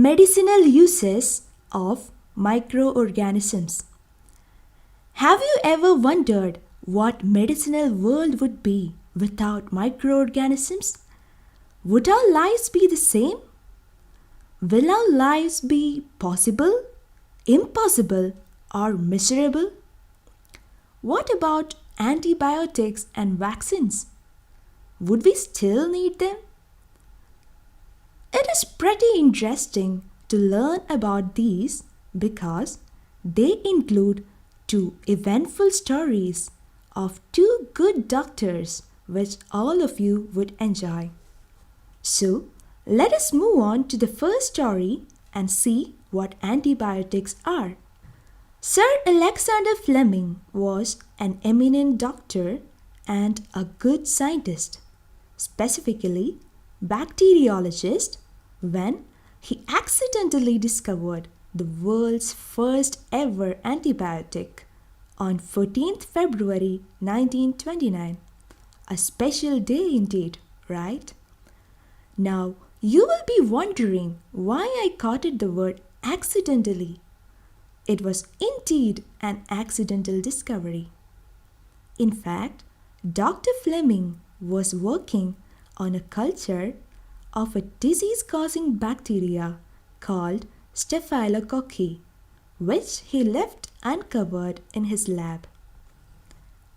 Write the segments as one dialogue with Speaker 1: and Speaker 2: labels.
Speaker 1: Medicinal uses of microorganisms. Have you ever wondered what medicinal world would be without microorganisms? Would our lives be the same? Will our lives be possible, impossible, or miserable? What about antibiotics and vaccines? Would we still need them? It is pretty interesting to learn about these because they include two eventful stories of two good doctors which all of you would enjoy. So, let us move on to the first story and see what antibiotics are. Sir Alexander Fleming was an eminent doctor and a good scientist, specifically bacteriologist, when he accidentally discovered the world's first ever antibiotic on 14th February 1929. A special day indeed, right? Now, you will be wondering why I quoted the word accidentally. It was indeed an accidental discovery. In fact, Dr. Fleming was working on a culture of a disease-causing bacteria called Staphylococci, which he left uncovered in his lab.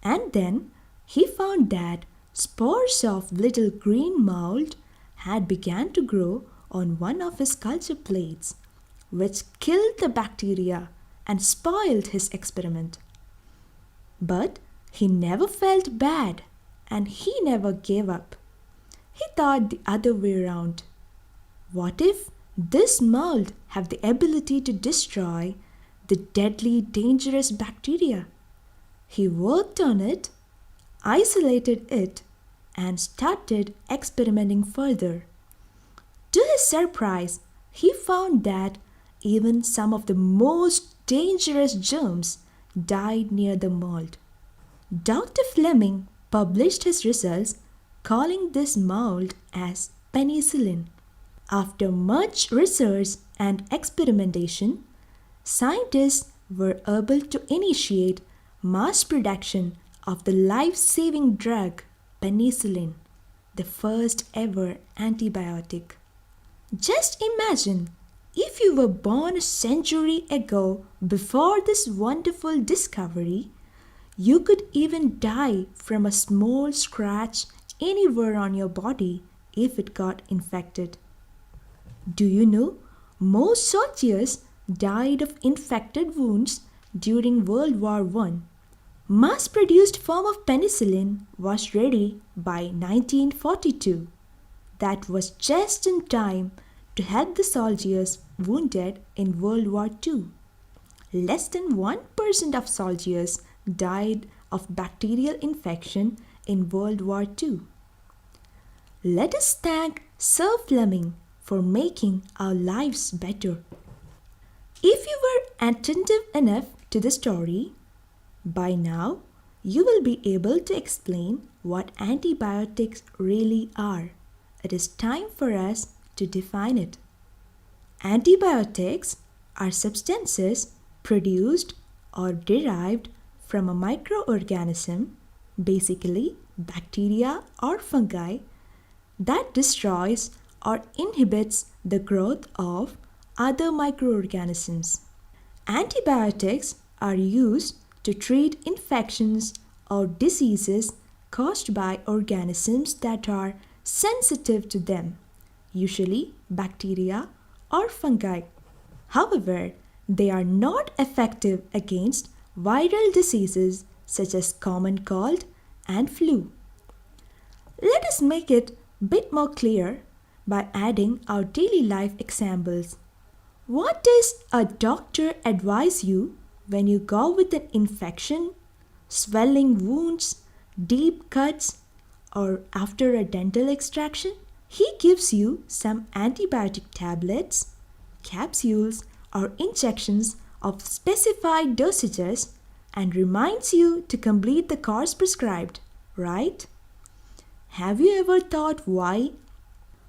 Speaker 1: And then he found that spores of little green mold had begun to grow on one of his culture plates, which killed the bacteria and spoiled his experiment. But he never felt bad and he never gave up. He thought the other way around. What if this mold have the ability to destroy the deadly dangerous bacteria? He worked on it, isolated it, and started experimenting further. To his surprise, he found that even some of the most dangerous germs died near the mold. Dr. Fleming published his results calling this mold as penicillin. After much research and experimentation, scientists were able to initiate mass production of the life-saving drug penicillin, the first ever antibiotic. Just imagine if you were born a century ago before this wonderful discovery, you could even die from a small scratch anywhere on your body if it got infected. Do you know most soldiers died of infected wounds during World War I? Mass-produced form of penicillin was ready by 1942. That was just in time to help the soldiers wounded in World War II. Less than 1% of soldiers died of bacterial infection in World War II. Let us thank Sir Fleming for making our lives better. If you were attentive enough to the story, by now you will be able to explain what antibiotics really are. It is time for us to define it. Antibiotics are substances produced or derived from a microorganism, basically bacteria or fungi, that destroys or inhibits the growth of other microorganisms. Antibiotics are used to treat infections or diseases caused by organisms that are sensitive to them, usually bacteria or fungi. However, they are not effective against viral diseases such as common cold and flu. Let us make it a bit more clear by adding our daily life examples. What does a doctor advise you when you go with an infection, swelling wounds, deep cuts, or after a dental extraction? He gives you some antibiotic tablets, capsules, or injections of specified dosages and reminds you to complete the course prescribed, right? Have you ever thought why?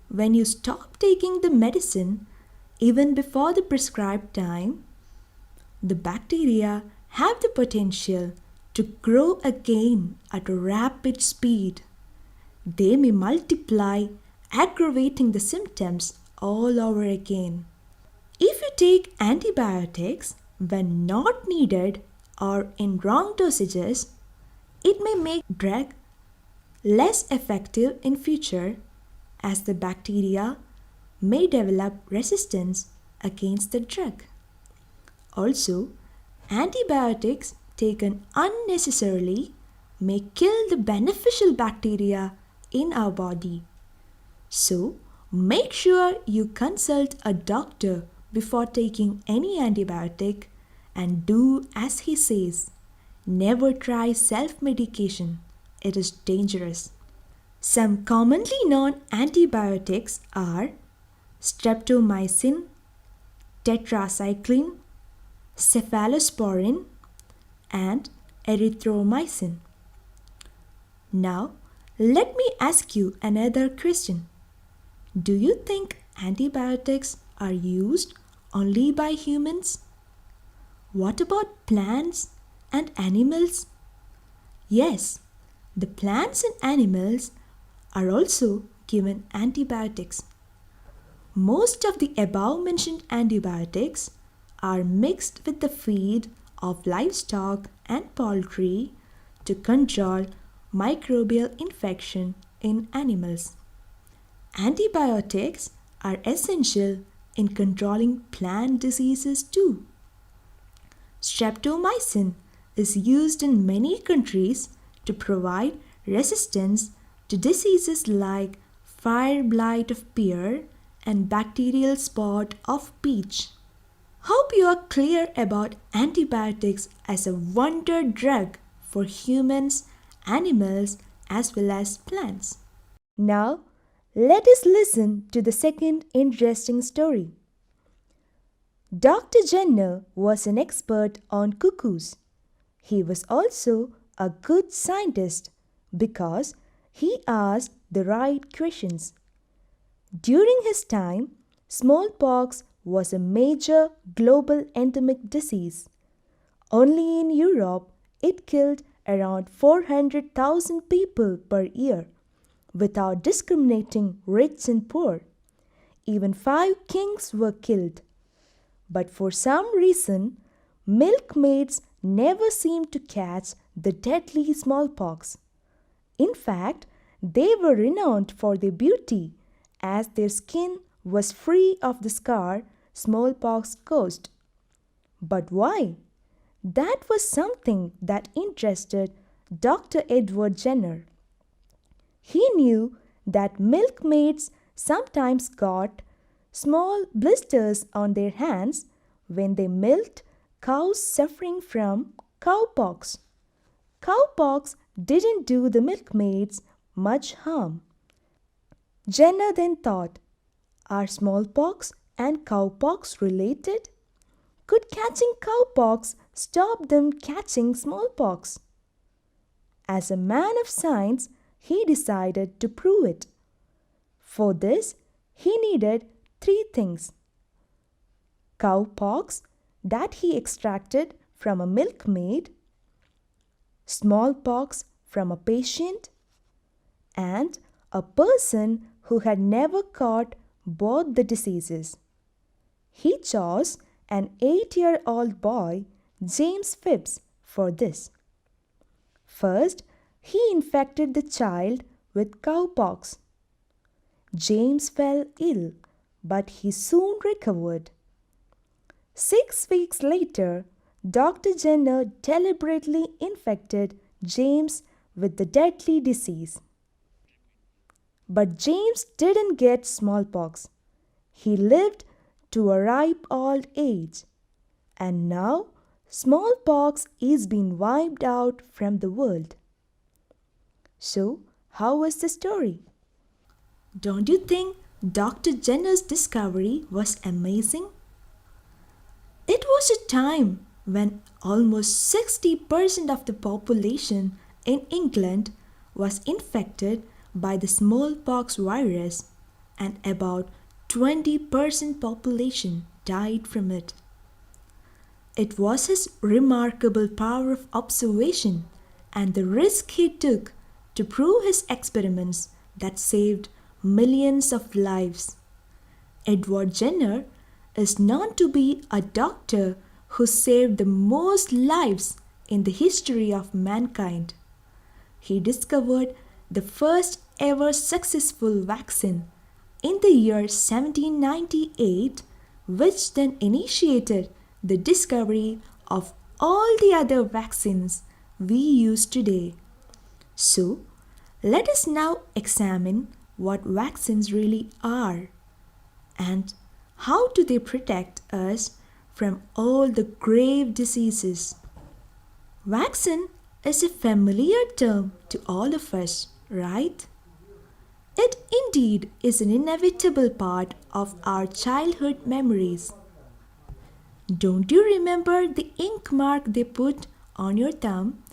Speaker 1: When you stop taking the medicine, even before the prescribed time, the bacteria have the potential to grow again at a rapid speed. They may multiply, aggravating the symptoms all over again. If you take antibiotics when not needed or in wrong dosages, it may make drug less effective in future as the bacteria may develop resistance against the drug. Also, antibiotics taken unnecessarily may kill the beneficial bacteria in our body. So, make sure you consult a doctor before taking any antibiotic and do as he says. Never try self-medication. It is dangerous. Some commonly known antibiotics are streptomycin, tetracycline, cephalosporin, and erythromycin. Now, let me ask you another question. Do you think antibiotics are used only by humans? What about plants and animals? Yes, the plants and animals are also given antibiotics. Most of the above mentioned antibiotics are mixed with the feed of livestock and poultry to control microbial infection in animals. Antibiotics are essential in controlling plant diseases too. Streptomycin is used in many countries to provide resistance to diseases like fire blight of pear and bacterial spot of peach. Hope you are clear about antibiotics as a wonder drug for humans, animals, as well as plants. Now, let us listen to the second interesting story. Dr. Jenner was an expert on cuckoos. He was also a good scientist because he asked the right questions. During his time, smallpox was a major global endemic disease. Only in Europe, it killed around 400,000 people per year, without discriminating rich and poor. Even 5 kings were killed. But for some reason, milkmaids never seemed to catch the deadly smallpox. In fact, they were renowned for their beauty, as their skin was free of the scar smallpox caused. But why? That was something that interested Dr. Edward Jenner. He knew that milkmaids sometimes got small blisters on their hands when they milked cows suffering from cowpox. Cowpox didn't do the milkmaids much harm. Jenner then thought, are smallpox and cowpox related? Could catching cowpox stop them catching smallpox? As a man of science, he decided to prove it. For this, he needed 3 things: cowpox that he extracted from a milkmaid, smallpox from a patient, and a person who had never caught both the diseases. He chose an 8-year-old boy, James Phibbs, for this. First, he infected the child with cowpox. James fell ill, but he soon recovered. 6 weeks later, Dr. Jenner deliberately infected James with the deadly disease. But James didn't get smallpox. He lived to a ripe old age, and now smallpox is being wiped out from the world. So, how was the story? Don't you think Dr. Jenner's discovery was amazing? It was a time when almost 60% of the population in England was infected by the smallpox virus, and about 20% population died from it. It was his remarkable power of observation and the risk he took to prove his experiments that saved millions of lives. Edward Jenner is known to be a doctor who saved the most lives in the history of mankind. He discovered the first ever successful vaccine in the year 1798, which then initiated the discovery of all the other vaccines we use today. So, let us now examine what vaccines really are and how do they protect us from all the grave diseases. Vaccine is a familiar term to all of us, right? It indeed is an inevitable part of our childhood memories. Don't you remember the ink mark they put on your thumb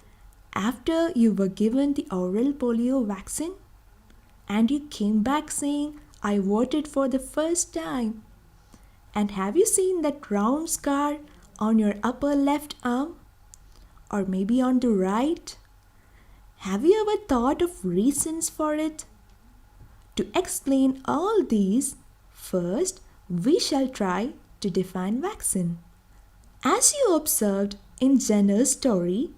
Speaker 1: after you were given the oral polio vaccine? And you came back saying, I voted for the first time. And have you seen that round scar on your upper left arm? Or maybe on the right? Have you ever thought of reasons for it? To explain all these, first we shall try to define vaccine. As you observed in Jenner's story,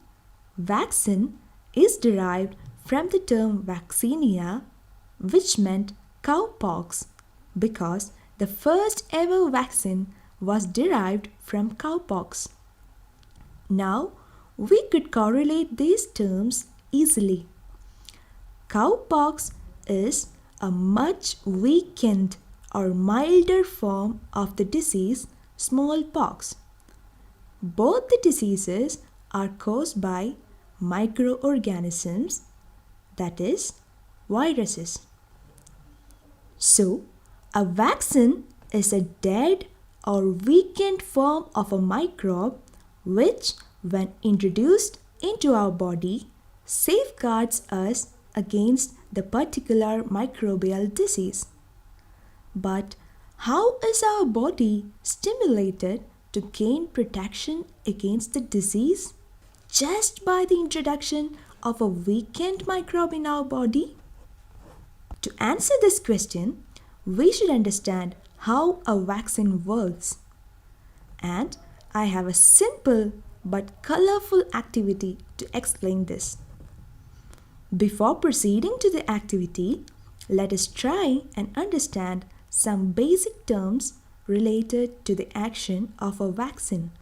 Speaker 1: vaccine is derived from the term vaccinia, which meant cowpox, because the first ever vaccine was derived from cowpox. Now, we could correlate these terms easily. Cowpox is a much weakened or milder form of the disease smallpox. Both the diseases are caused by microorganisms, that is, viruses. So, a vaccine is a dead or weakened form of a microbe which, when introduced into our body, safeguards us against the particular microbial disease. But how is our body stimulated to gain protection against the disease? Just by the introduction of a weakened microbe in our body? To answer this question, we should understand how a vaccine works. And I have a simple but colorful activity to explain this. Before proceeding to the activity, let us try and understand some basic terms related to the action of a vaccine.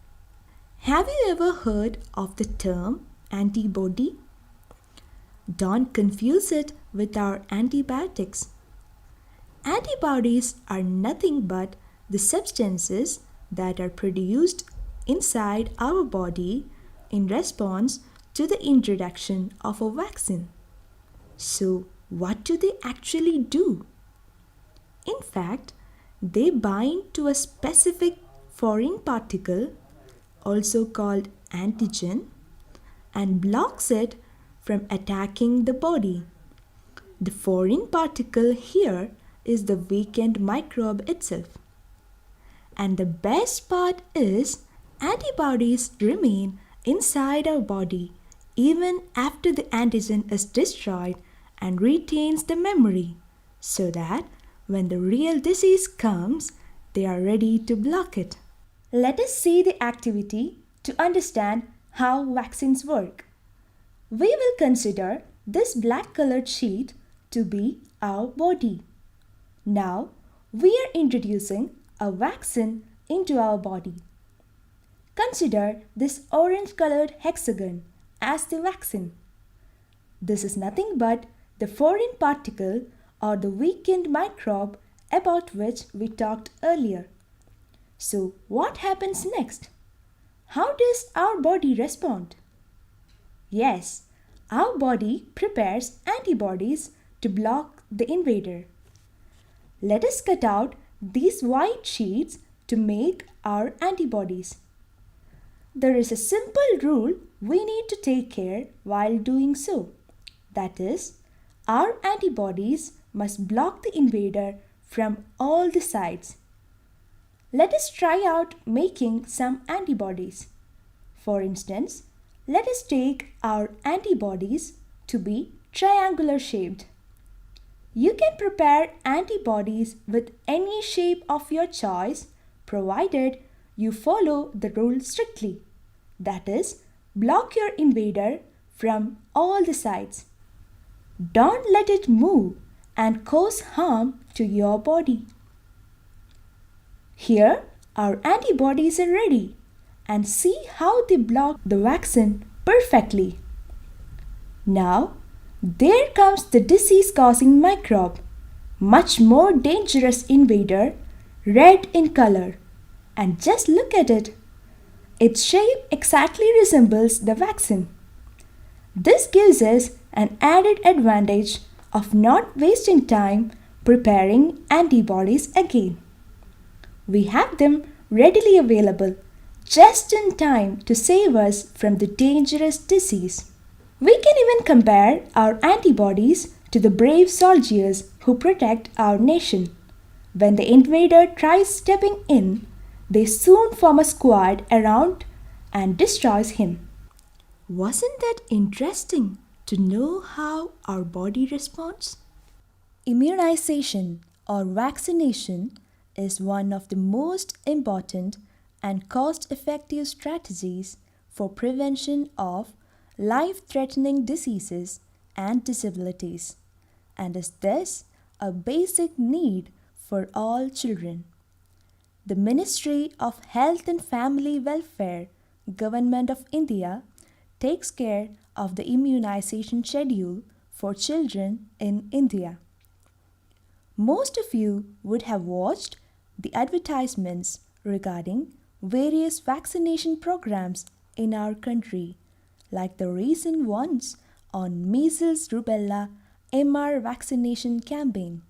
Speaker 1: Have you ever heard of the term antibody? Don't confuse it with our antibiotics. Antibodies are nothing but the substances that are produced inside our body in response to the introduction of a vaccine. So, what do they actually do? In fact, they bind to a specific foreign particle, also called antigen, and blocks it from attacking the body. The foreign particle here is the weakened microbe itself. And the best part is, antibodies remain inside our body even after the antigen is destroyed and retains the memory, so that when the real disease comes, they are ready to block it. Let us see the activity to understand how vaccines work. We will consider this black colored sheet to be our body. Now, we are introducing a vaccine into our body. Consider this orange colored hexagon as the vaccine. This is nothing but the foreign particle or the weakened microbe about which we talked earlier. So, what happens next? How does our body respond? Yes, our body prepares antibodies to block the invader. Let us cut out these white sheets to make our antibodies. There is a simple rule we need to take care while doing so. That is, our antibodies must block the invader from all the sides. Let us try out making some antibodies. For instance, let us take our antibodies to be triangular shaped. You can prepare antibodies with any shape of your choice provided you follow the rule strictly. That is, block your invader from all the sides. Don't let it move and cause harm to your body. Here, our antibodies are ready, and see how they block the vaccine perfectly. Now, there comes the disease-causing microbe, much more dangerous invader, red in color. And just look at it. Its shape exactly resembles the vaccine. This gives us an added advantage of not wasting time preparing antibodies again. We have them readily available just in time to save us from the dangerous disease. We can even compare our antibodies to the brave soldiers who protect our nation. When the invader tries stepping in, they soon form a squad around and destroys him. Wasn't that interesting to know how our body responds? Immunization or vaccination is one of the most important and cost-effective strategies for prevention of life-threatening diseases and disabilities, and is thus a basic need for all children. The Ministry of Health and Family Welfare, Government of India, takes care of the immunization schedule for children in India. Most of you would have watched the advertisements regarding various vaccination programs in our country, like the recent ones on measles, rubella, MR vaccination campaign.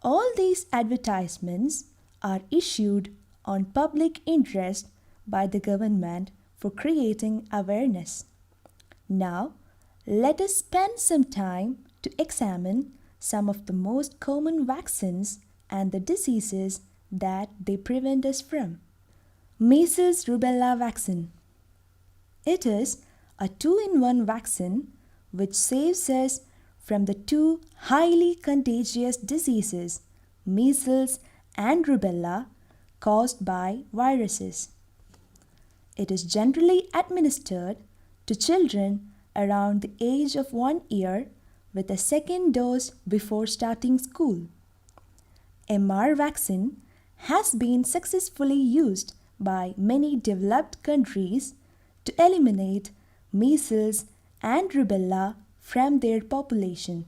Speaker 1: All these advertisements are issued on public interest by the government for creating awareness. Now, let us spend some time to examine some of the most common vaccines and the diseases that they prevent us from. Measles rubella vaccine. It is a 2-in-1 vaccine which saves us from the two highly contagious diseases, measles and rubella, caused by viruses. It is generally administered to children around the age of 1 year with a second dose before starting school. MR vaccine has been successfully used by many developed countries to eliminate measles and rubella from their population.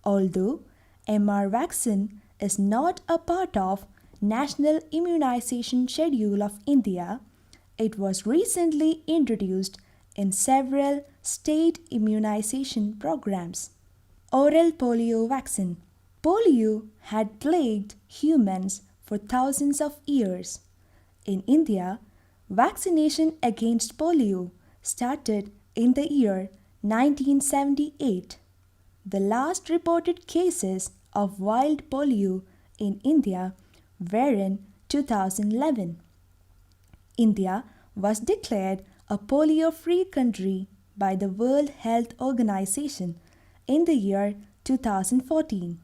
Speaker 1: Although MR vaccine is not a part of National Immunization Schedule of India, it was recently introduced in several state immunization programs. Oral polio vaccine. Polio had plagued humans for thousands of years. In India, vaccination against polio started in the year 1978. The last reported cases of wild polio in India were in 2011. India was declared a polio-free country by the World Health Organization in the year 2014.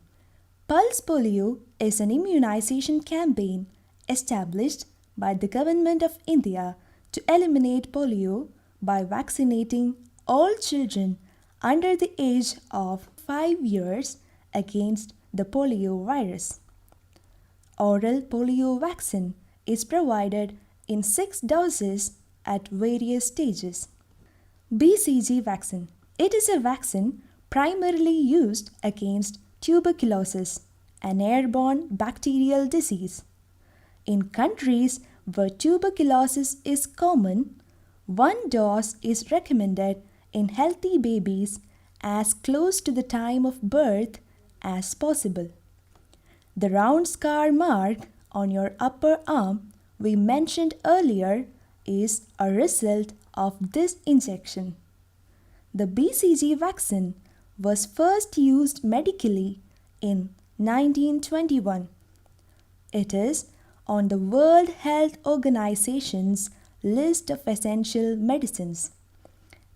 Speaker 1: Pulse polio is an immunization campaign established by the Government of India to eliminate polio by vaccinating all children under the age of 5 years against the polio virus. Oral polio vaccine is provided in 6 doses at various stages. BCG vaccine. It is a vaccine primarily used against tuberculosis, an airborne bacterial disease. In countries where tuberculosis is common, 1 dose is recommended in healthy babies as close to the time of birth as possible. The round scar mark on your upper arm we mentioned earlier is a result of this injection. The BCG vaccine was first used medically in 1921. It is on the World Health Organization's list of essential medicines.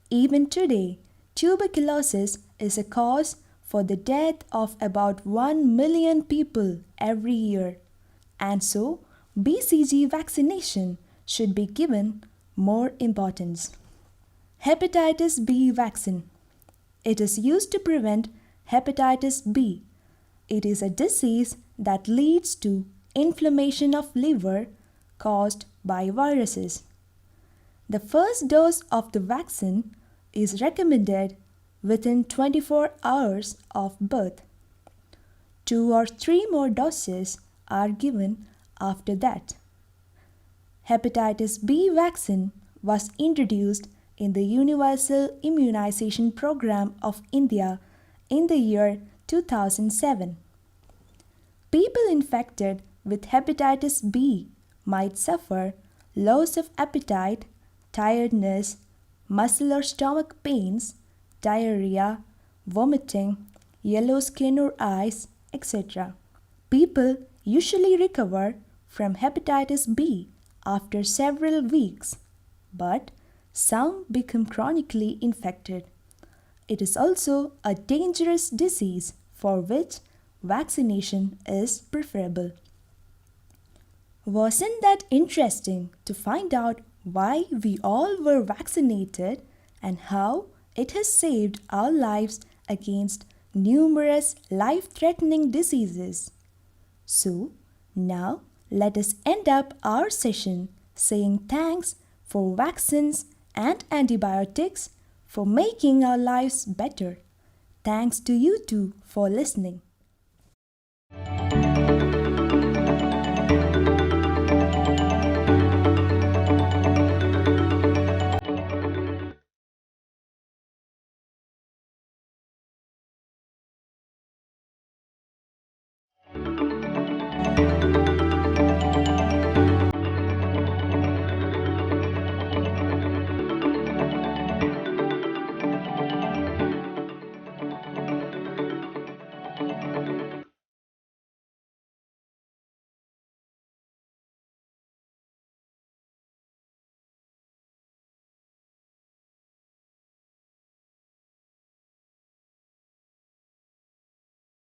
Speaker 1: Even today, tuberculosis is a cause for the death of about 1 million people every year, and so BCG vaccination should be given more importance. Hepatitis B vaccine. It is used to prevent hepatitis B. It is a disease that leads to inflammation of liver caused by viruses. The first dose of the vaccine is recommended within 24 hours of birth. 2 or 3 more doses are given after that. Hepatitis B vaccine was introduced in the Universal Immunization Program of India in the year 2007. People infected with hepatitis B might suffer loss of appetite, tiredness, muscle or stomach pains, diarrhea, vomiting, yellow skin or eyes, etc. People usually recover from hepatitis B after several weeks, but some become chronically infected. It is also a dangerous disease for which vaccination is preferable. Wasn't that interesting to find out why we all were vaccinated and how it has saved our lives against numerous life-threatening diseases? So, now let us end up our session saying thanks for vaccines and antibiotics for making our lives better. Thanks to you too for listening.